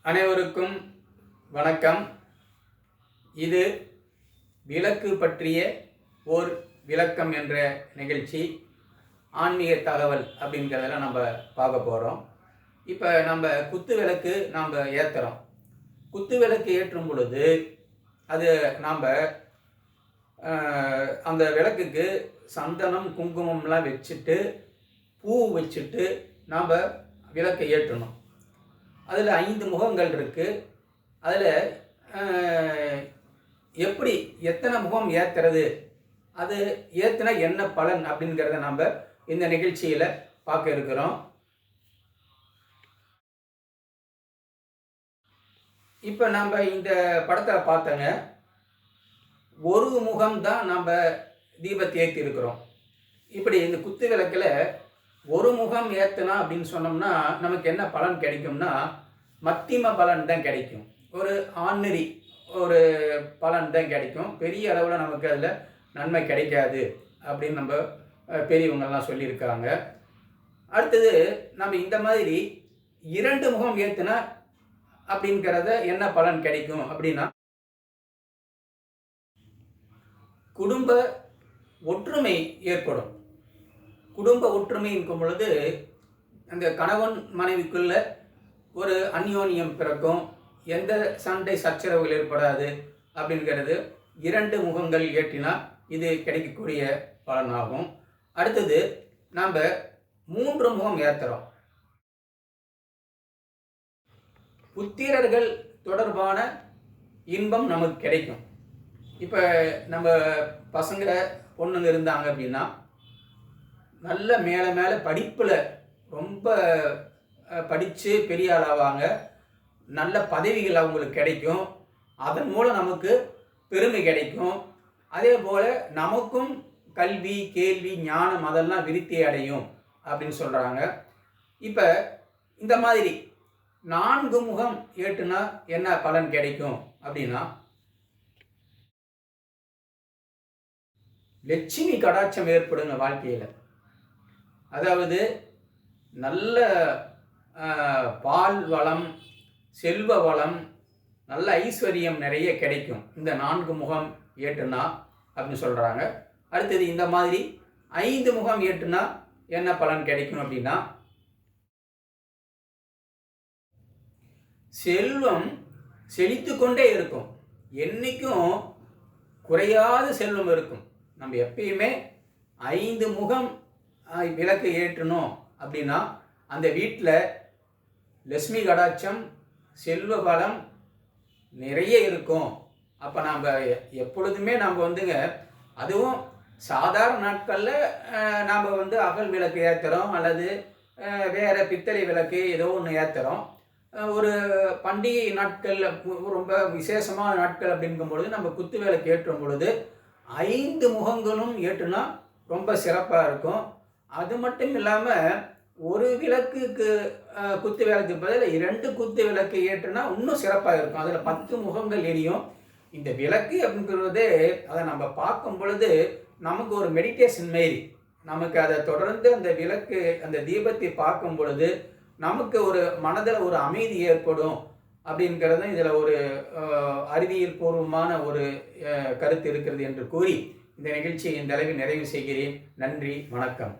அனைவருக்கும் வணக்கம். இது விளக்கு பற்றிய ஓர் விளக்கம் என்ற நிகழ்ச்சி. ஆன்மீக தகவல் அப்படிங்கிறதெல்லாம் நம்ம பார்க்க போகிறோம். இப்போ நம்ம குத்து விளக்கு நாம் ஏற்றுறோம். குத்து விளக்கு ஏற்றும் பொழுது அது நாம் அந்த விளக்குக்கு சந்தனம் குங்குமம்லாம் வச்சுட்டு பூ வச்சுட்டு நாம் விளக்கை ஏற்றணும். அதில் 5 முகங்கள் இருக்குது. அதில் எப்படி எத்தனை முகம் ஏற்றுறது, அது ஏற்றினா என்ன பலன் அப்படிங்கிறத நம்ம இந்த நிகழ்ச்சியில் பார்க்க இருக்கிறோம். இப்போ நம்ம இந்த படத்தில் பார்த்தோங்க, ஒரு முகம்தான் நம்ம தீபத்தை ஏற்றி இருக்கிறோம். இப்படி இந்த குத்து விளக்கில் ஒரு முகம் ஏற்றினா அப்படின்னு சொன்னோம்னா நமக்கு என்ன பலன் கிடைக்கும்னா மத்திம பலன் தான் கிடைக்கும். ஒரு ஆர்டினரி ஒரு பலன் தான் கிடைக்கும். பெரிய அளவில் நமக்கு அதில் நன்மை கிடைக்காது அப்படின்னு நம்ம பெரியவங்கெல்லாம் சொல்லியிருக்காங்க. அடுத்தது நம்ம இந்த மாதிரி 2 முகம் ஏற்றினா அப்படிங்கிறத என்ன பலன் கிடைக்கும் அப்படின்னா, குடும்ப ஒற்றுமை ஏற்படும். குடும்ப ஒற்றுமை இருக்கும் பொழுது அந்த கணவன் மனைவிக்குள்ள ஒரு அந்யோன்யம் பிறக்கும். எந்த சண்டை சச்சரவுகள் ஏற்படாது அப்படிங்கிறது 2 முகங்கள் ஏற்றினா இது கிடைக்கக்கூடிய பலனாகும். அடுத்தது நாம் 3 முகம் ஏற்றுறோம். புத்திரர்கள் தொடர்பான இன்பம் நமக்கு கிடைக்கும். இப்போ நம்ம பசங்க பொண்ணுங்க இருந்தாங்க அப்படின்னா நல்ல மேலே படிப்பில் ரொம்ப படித்து பெரிய ஆளாவாங்க. நல்ல பதவிகள் அவங்களுக்கு கிடைக்கும். அதன் மூலம் நமக்கு பெருமை கிடைக்கும். அதே போல் நமக்கும் கல்வி கேள்வி ஞானம் அதெல்லாம் விருத்தி அடையும் அப்படின்னு சொல்கிறாங்க. இப்போ இந்த மாதிரி 4 முகம் ஏற்றுனா என்ன பலன் கிடைக்கும் அப்படின்னா, லட்சுமி கடாட்சம் ஏற்படுங்க வாழ்க்கையில். அதாவது நல்ல பால் வளம், செல்வ வளம், நல்ல ஐஸ்வர்யம் நிறைய கிடைக்கும் இந்த 4 முகம் ஏற்றுனா அப்படின்னு சொல்கிறாங்க. அடுத்தது இந்த மாதிரி 5 முகம் ஏற்றுனா என்ன பலன் கிடைக்கும் அப்படின்னா, செல்வம் செழித்து கொண்டே இருக்கும். என்றைக்கும் குறையாத செல்வம் இருக்கும். நம்ம எப்பயுமே 5 முகம் விளக்கு ஏற்றணும் அப்படின்னா அந்த வீட்டில் லட்சுமி கடாட்சம் செல்வ பலம் நிறைய இருக்கும். அப்போ நாம் எப்பொழுதுமே நம்ம வந்துங்க, அதுவும் சாதாரண நாட்களில் நாம் அகல் விளக்கு ஏற்றுறோம் அல்லது வேறு பித்தளை விளக்கு ஏதோ ஒன்று ஏற்றுறோம். ஒரு பண்டிகை நாட்கள் ரொம்ப விசேஷமான நாட்கள் அப்படிங்கும்பொழுது நம்ம குத்து விளக்கு ஏற்றும் பொழுது 5 முகங்களும் ஏற்றுனா ரொம்ப சிறப்பாக இருக்கும். அது மட்டும் இல்லாமல் ஒரு விளக்குக்கு குத்து விளக்கு பதில் 2 குத்து விளக்கு ஏற்றுனா இன்னும் சிறப்பாக இருக்கும். அதில் 10 முகங்கள் எரியும். இந்த விளக்கு அப்படிங்கிறதே அதை நம்ம பார்க்கும் பொழுது நமக்கு ஒரு மெடிடேஷன் மாரி, நமக்கு அதை தொடர்ந்து அந்த விளக்கு அந்த தீபத்தை பார்க்கும் பொழுது நமக்கு ஒரு மனதில் ஒரு அமைதி ஏற்படும் அப்படிங்கிறது இதில் ஒரு அறிவியல் பூர்வமான ஒரு கருத்து இருக்கிறது என்று கூறி இந்த நிகழ்ச்சியை இந்த அளவில் நிறைவு செய்கிறேன். நன்றி, வணக்கம்.